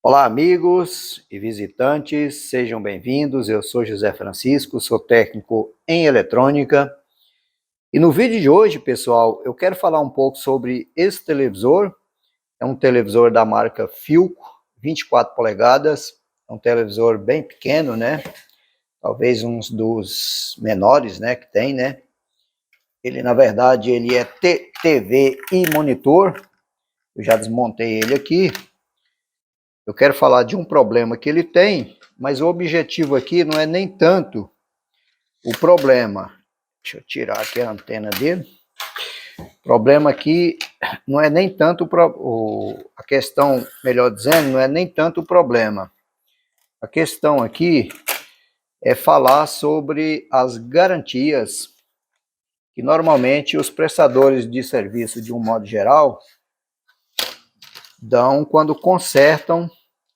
Olá, amigos e visitantes, sejam bem-vindos. Eu sou José Francisco, sou técnico em eletrônica. E no vídeo de hoje, pessoal, eu quero falar um pouco sobre esse televisor. É um televisor da marca Philco, 24 polegadas. É um televisor bem pequeno, né? Talvez um dos menores, né, que tem, né? Ele, na verdade, ele é TV e monitor. Eu já desmontei ele aqui. Eu quero falar de um problema que ele tem, mas o objetivo aqui não é nem tanto o problema. Deixa eu tirar aqui a antena dele. O problema aqui não é nem tanto a questão, melhor dizendo, não é nem tanto o problema. A questão aqui é falar sobre as garantias que normalmente os prestadores de serviço, de um modo geral, dão quando consertam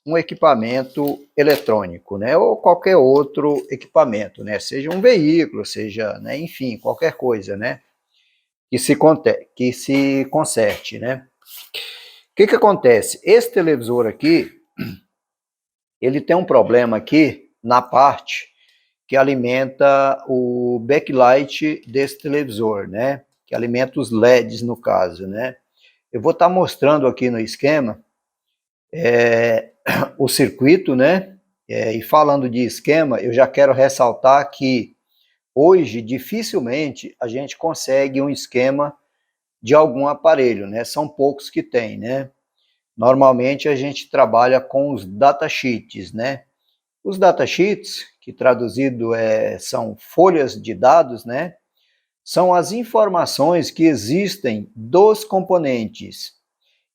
um equipamento eletrônico, né, ou qualquer outro equipamento, né, seja um veículo, seja, né, enfim, qualquer coisa, né, que se conserte, né. O que acontece? Esse televisor aqui, ele tem um problema aqui na parte que alimenta o backlight desse televisor, né, que alimenta os LEDs no caso, né. Eu vou estar mostrando aqui no esquema o circuito, né? E falando de esquema, eu já quero ressaltar que hoje dificilmente a gente consegue um esquema de algum aparelho, né? São poucos que tem, né? Normalmente a gente trabalha com os datasheets, né? Os datasheets, que traduzido são folhas de dados, né? São as informações que existem dos componentes.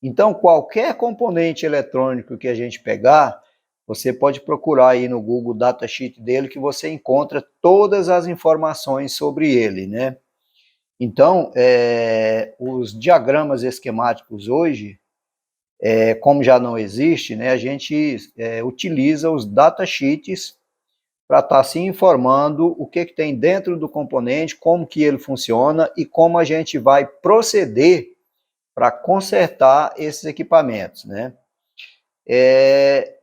Então, qualquer componente eletrônico que a gente pegar, você pode procurar aí no Google Datasheet dele que você encontra todas as informações sobre ele, né? Então, os diagramas esquemáticos hoje, como já não existe, né, a gente utiliza os datasheets para estar se informando o que tem dentro do componente, como que ele funciona e como a gente vai proceder para consertar esses equipamentos, né?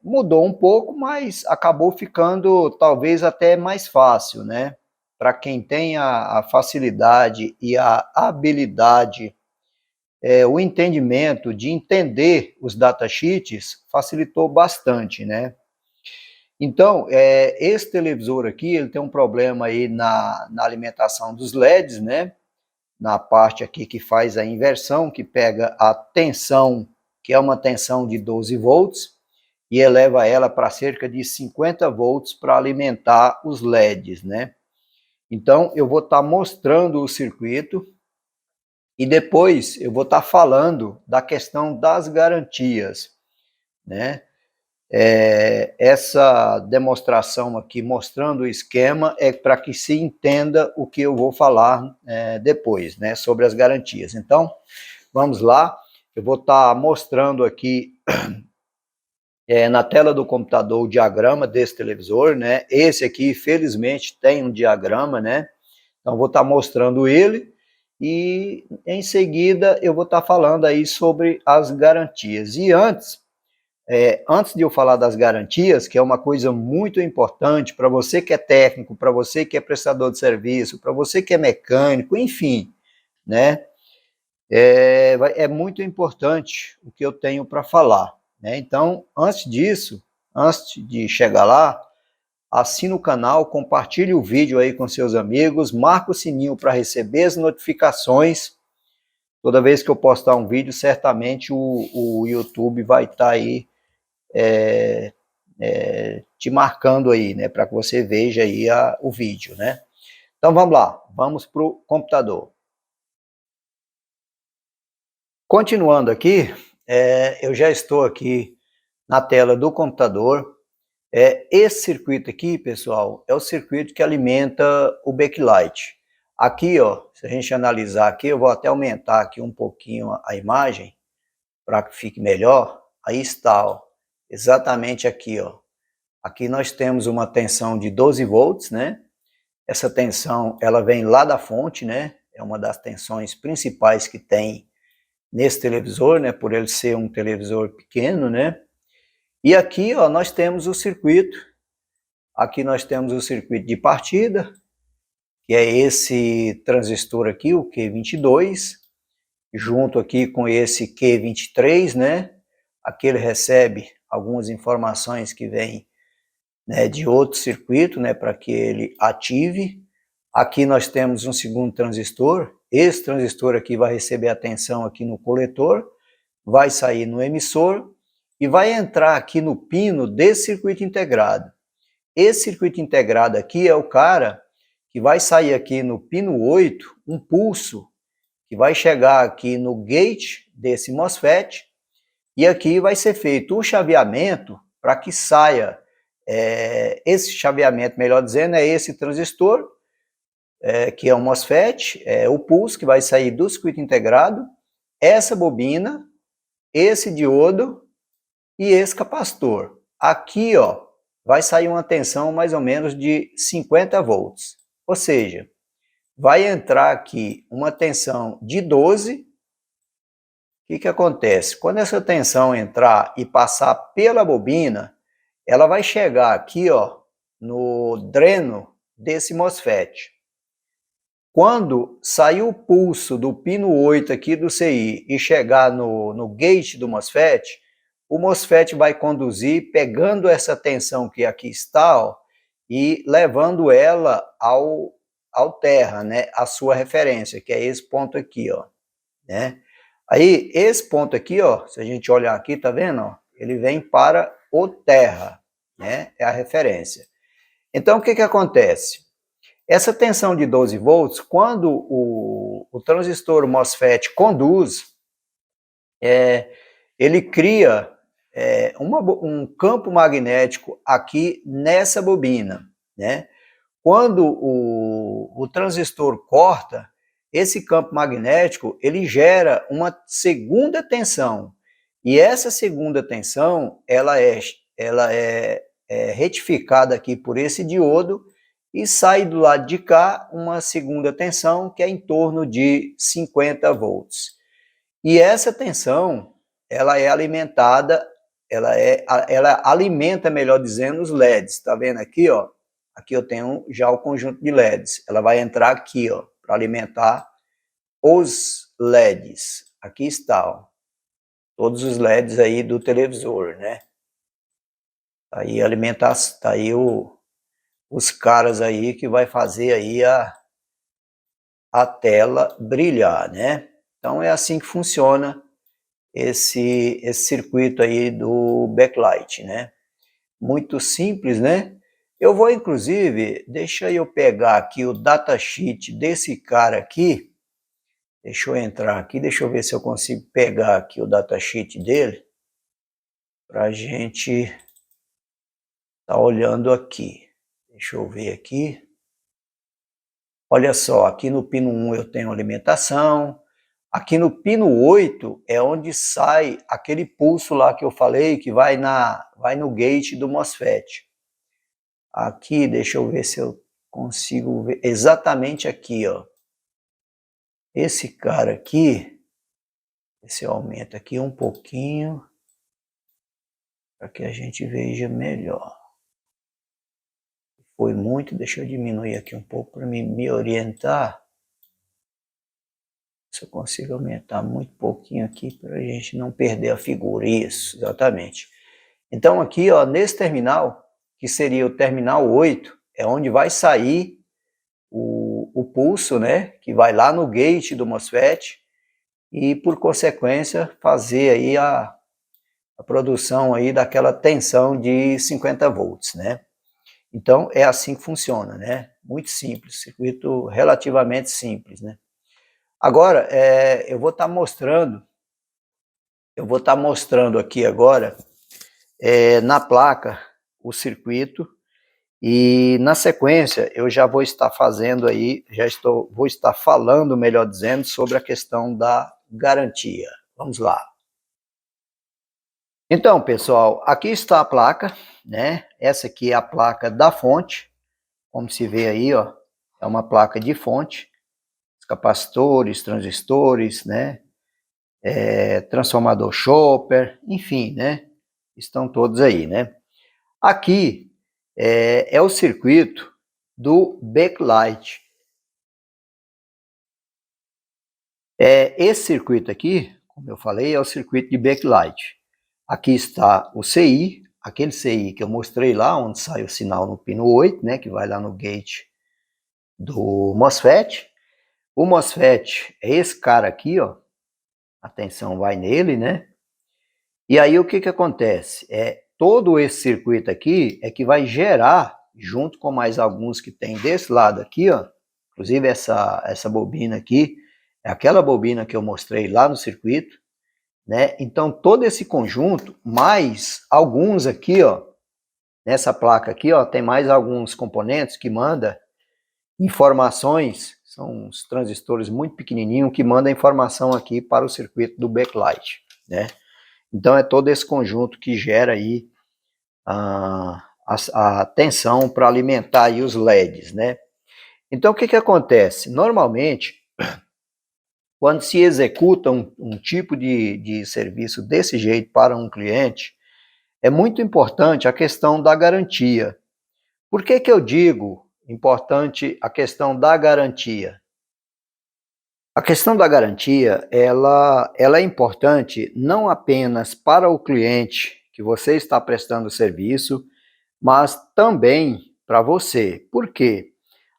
Mudou um pouco, mas acabou ficando talvez até mais fácil, né? Para quem tem a facilidade e a habilidade, o entendimento de entender os datasheets facilitou bastante, né? Então, esse televisor aqui, ele tem um problema aí na alimentação dos LEDs, né? Na parte aqui que faz a inversão, que pega a tensão, que é uma tensão de 12 volts, e eleva ela para cerca de 50 volts para alimentar os LEDs, né? Então, eu vou estar mostrando o circuito e depois eu vou estar falando da questão das garantias, né? Essa demonstração aqui mostrando o esquema é para que se entenda o que eu vou falar depois, né, sobre as garantias. Então, vamos lá, eu vou estar mostrando aqui na tela do computador o diagrama desse televisor, né, esse aqui felizmente tem um diagrama, né, então vou estar mostrando ele e em seguida eu vou estar falando aí sobre as garantias. E antes de eu falar das garantias, que é uma coisa muito importante para você que é técnico, para você que é prestador de serviço, para você que é mecânico, enfim, né? É muito importante o que eu tenho para falar, né? Então, antes disso, antes de chegar lá, assina o canal, compartilhe o vídeo aí com seus amigos, marca o sininho para receber as notificações. Toda vez que eu postar um vídeo, certamente o YouTube vai estar aí te marcando aí, né, para que você veja aí o vídeo, né. Então vamos lá, vamos para o computador. Continuando aqui, eu já estou aqui na tela do computador. Esse circuito aqui, pessoal, é o circuito que alimenta o backlight. Aqui, ó, se a gente analisar aqui, eu vou até aumentar aqui um pouquinho a imagem para que fique melhor. Aí está, ó, exatamente aqui, ó. Aqui nós temos uma tensão de 12 volts, né? Essa tensão, ela vem lá da fonte, né? É uma das tensões principais que tem nesse televisor, né? Por ele ser um televisor pequeno, né? E aqui, ó, nós temos o circuito. Aqui nós temos o circuito de partida, que é esse transistor aqui, o Q22, junto aqui com esse Q23, né? Aqui ele recebe algumas informações que vêm, né, de outro circuito, né, para que ele ative. Aqui nós temos um segundo transistor. Esse transistor aqui vai receber a tensão aqui no coletor, vai sair no emissor e vai entrar aqui no pino desse circuito integrado. Esse circuito integrado aqui é o cara que vai sair aqui no pino 8, um pulso, que vai chegar aqui no gate desse MOSFET, e aqui vai ser feito o chaveamento para que saia, esse chaveamento, melhor dizendo, é esse transistor, que é um MOSFET, o pulso que vai sair do circuito integrado, essa bobina, esse diodo e esse capacitor. Aqui, ó, vai sair uma tensão mais ou menos de 50 volts. Ou seja, vai entrar aqui uma tensão de 12. O que acontece? Quando essa tensão entrar e passar pela bobina, ela vai chegar aqui, ó, no dreno desse MOSFET. Quando sair o pulso do pino 8 aqui do CI e chegar no gate do MOSFET, o MOSFET vai conduzir, pegando essa tensão que aqui está, ó, e levando ela ao terra, né, a sua referência, que é esse ponto aqui, ó, né? Aí, esse ponto aqui, ó, se a gente olhar aqui, tá vendo, ó, ele vem para o terra, né, é a referência. Então, o que acontece? Essa tensão de 12 volts, quando o transistor MOSFET conduz, ele cria um campo magnético aqui nessa bobina, né? Quando o transistor corta, esse campo magnético, ele gera uma segunda tensão. E essa segunda tensão, ela é retificada aqui por esse diodo e sai do lado de cá uma segunda tensão que é em torno de 50 volts. E essa tensão, ela é alimentada, ela alimenta, melhor dizendo, os LEDs. Está vendo aqui, ó? Aqui eu tenho já o conjunto de LEDs. Ela vai entrar aqui, ó, para alimentar os LEDs. Aqui está, ó, todos os LEDs aí do televisor, né? Aí alimentar, tá aí os caras aí que vai fazer aí a tela brilhar, né? Então é assim que funciona esse circuito aí do backlight, né? Muito simples, né? Eu vou, inclusive, deixa eu pegar aqui o datasheet desse cara aqui. Deixa eu entrar aqui, deixa eu ver se eu consigo pegar aqui o datasheet dele, para a gente tá olhando aqui. Deixa eu ver aqui. Olha só, aqui no pino 1 eu tenho alimentação. Aqui no pino 8 é onde sai aquele pulso lá que eu falei, que vai no gate do MOSFET. Aqui, deixa eu ver se eu consigo ver exatamente aqui, ó. Esse cara aqui, esse aumenta aqui um pouquinho, para que a gente veja melhor. Foi muito, deixa eu diminuir aqui um pouco para me orientar. Se eu consigo aumentar muito pouquinho aqui para a gente não perder a figura. Isso, exatamente. Então aqui, ó, nesse terminal, que seria o terminal 8, é onde vai sair o pulso, né, que vai lá no gate do MOSFET e, por consequência, fazer aí a produção aí daquela tensão de 50 volts, né. Então é assim que funciona, né, muito simples, circuito relativamente simples, né. Agora, eu vou estar mostrando aqui agora, na placa, o circuito, e na sequência eu já vou estar fazendo aí, vou estar falando, melhor dizendo, sobre a questão da garantia. Vamos lá. Então, pessoal, aqui está a placa, né? Essa aqui é a placa da fonte, como se vê aí, ó, é uma placa de fonte, capacitores, transistores, né? Transformador Chopper, enfim, né? estão todos aí, né? Aqui é o circuito do backlight. Esse circuito aqui, como eu falei, é o circuito de backlight. Aqui está o CI, aquele CI que eu mostrei lá, onde sai o sinal no pino 8, né, que vai lá no gate do MOSFET. O MOSFET é esse cara aqui, ó. Atenção, vai nele, né? E aí o que que acontece? Todo esse circuito aqui é que vai gerar, junto com mais alguns que tem desse lado aqui, ó. Inclusive essa bobina aqui, é aquela bobina que eu mostrei lá no circuito, né? Então todo esse conjunto, mais alguns aqui, ó, nessa placa aqui, ó, tem mais alguns componentes que mandam informações, são uns transistores muito pequenininhos que mandam informação aqui para o circuito do backlight, né? Então é todo esse conjunto que gera aí a tensão para alimentar aí os LEDs, né? Então o que que acontece? Normalmente, quando se executa um tipo de serviço desse jeito para um cliente, é muito importante a questão da garantia. Por que que eu digo importante a questão da garantia? A questão da garantia, ela é importante não apenas para o cliente que você está prestando o serviço, mas também para você. Por quê?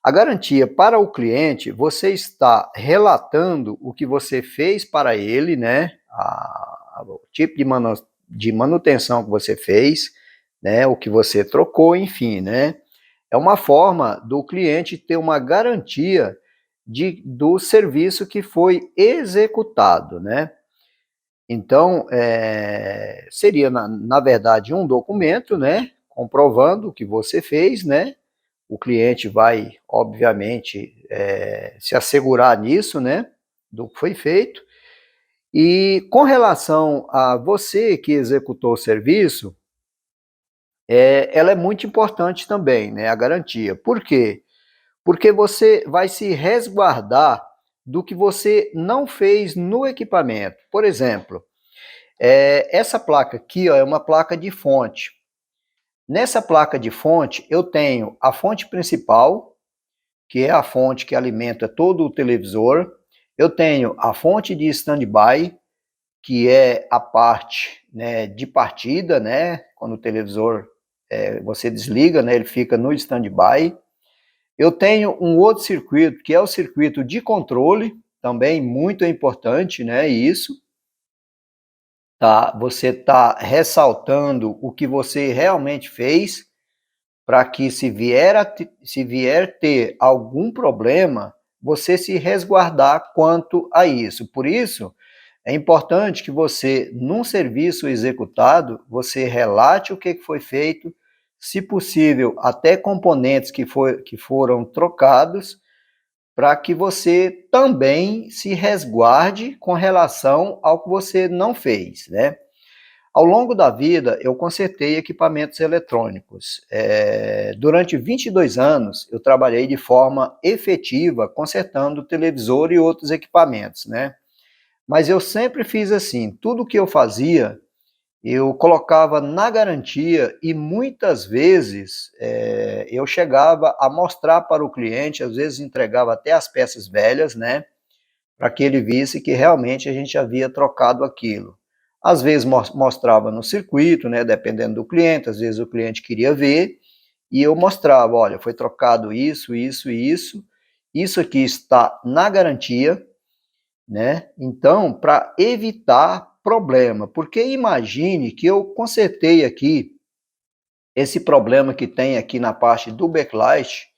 A garantia para o cliente, você está relatando o que você fez para ele, né? O tipo de manutenção que você fez, né? O que você trocou, enfim, né? É uma forma do cliente ter uma garantia do serviço que foi executado, né? Então, seria, na verdade, um documento, né? Comprovando o que você fez, né? O cliente vai, obviamente, se assegurar nisso, né? Do que foi feito. E com relação a você que executou o serviço, ela é muito importante também, né? A garantia. Por quê? Porque você vai se resguardar do que você não fez no equipamento. Por exemplo, essa placa aqui, ó, é uma placa de fonte. Nessa placa de fonte, eu tenho a fonte principal, que é a fonte que alimenta todo o televisor. Eu tenho a fonte de standby, que é a parte, né, de partida, né, quando o televisor você desliga, né, ele fica no standby. Eu tenho um outro circuito, que é o circuito de controle, também muito importante, né, isso. Tá? Você está ressaltando o que você realmente fez, para que se vier ter algum problema, você se resguardar quanto a isso. Por isso, é importante que você, num serviço executado, você relate o que foi feito, se possível, até componentes que foram trocados, para que você também se resguarde com relação ao que você não fez, né? Ao longo da vida, eu consertei equipamentos eletrônicos. Durante 22 anos, eu trabalhei de forma efetiva consertando televisor e outros equipamentos, né? Mas eu sempre fiz assim, tudo que eu fazia, eu colocava na garantia e muitas vezes eu chegava a mostrar para o cliente, às vezes entregava até as peças velhas, né? Para que ele visse que realmente a gente havia trocado aquilo. Às vezes mostrava no circuito, né, dependendo do cliente, às vezes o cliente queria ver, e eu mostrava, olha, foi trocado isso, isso e isso aqui está na garantia, né? Então, para evitar problema, porque imagine que eu consertei aqui esse problema que tem aqui na parte do backlight,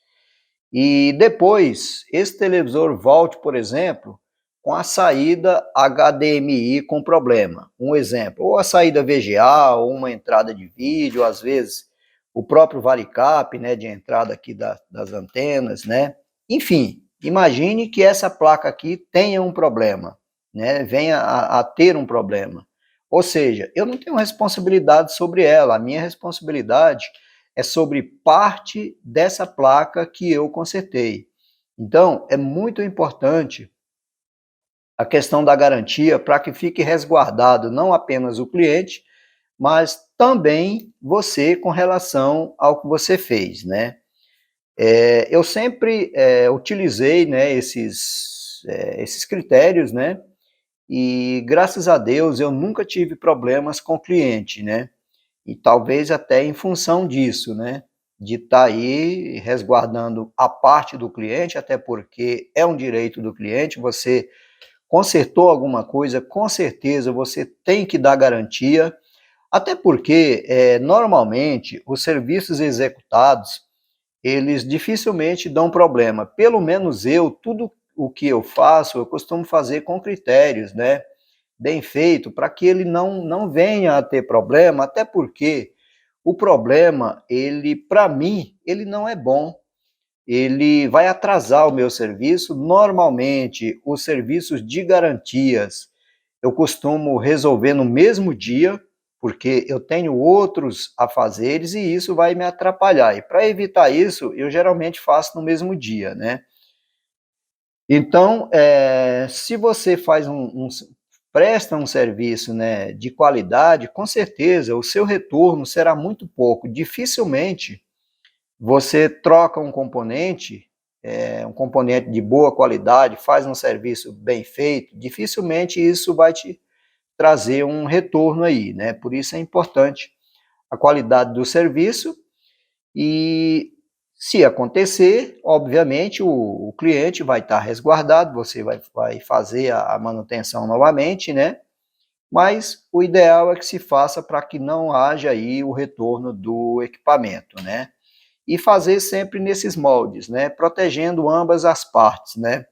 e depois esse televisor volte, por exemplo, com a saída HDMI com problema. Um exemplo, ou a saída VGA, ou uma entrada de vídeo, às vezes o próprio varicap, né, de entrada aqui das antenas, né? Enfim, imagine que essa placa aqui tenha um problema, né? Venha a ter um problema. Ou seja, eu não tenho responsabilidade sobre ela, a minha responsabilidade é sobre parte dessa placa que eu consertei. Então, é muito importante a questão da garantia para que fique resguardado não apenas o cliente, mas também você com relação ao que você fez, né? Eu sempre utilizei, né, esses critérios, né? E graças a Deus eu nunca tive problemas com o cliente, né? E talvez até em função disso, né? De estar aí resguardando a parte do cliente, até porque é um direito do cliente, você consertou alguma coisa, com certeza você tem que dar garantia, até porque normalmente os serviços executados, eles dificilmente dão problema. Pelo menos eu, tudo o que eu faço, eu costumo fazer com critérios, né? Bem feito, para que ele não venha a ter problema, até porque o problema, ele, para mim, ele não é bom. Ele vai atrasar o meu serviço. Normalmente, os serviços de garantias, eu costumo resolver no mesmo dia, porque eu tenho outros afazeres e isso vai me atrapalhar. E para evitar isso, eu geralmente faço no mesmo dia, né? Então, se você presta um serviço, né, de qualidade, com certeza o seu retorno será muito pouco. Dificilmente você troca um componente de boa qualidade, faz um serviço bem feito, dificilmente isso vai te trazer um retorno aí, né? Por isso é importante a qualidade do serviço e se acontecer, obviamente o cliente vai estar resguardado, você vai fazer a manutenção novamente, né? Mas o ideal é que se faça para que não haja aí o retorno do equipamento, né? E fazer sempre nesses moldes, né? Protegendo ambas as partes, né?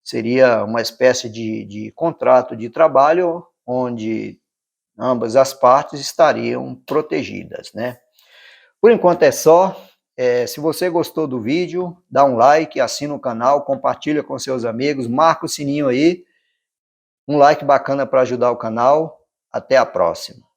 Seria uma espécie de contrato de trabalho onde ambas as partes estariam protegidas, né? Por enquanto é só. Se você gostou do vídeo, dá um like, assina o canal, compartilha com seus amigos, marca o sininho aí. Um like bacana para ajudar o canal. Até a próxima.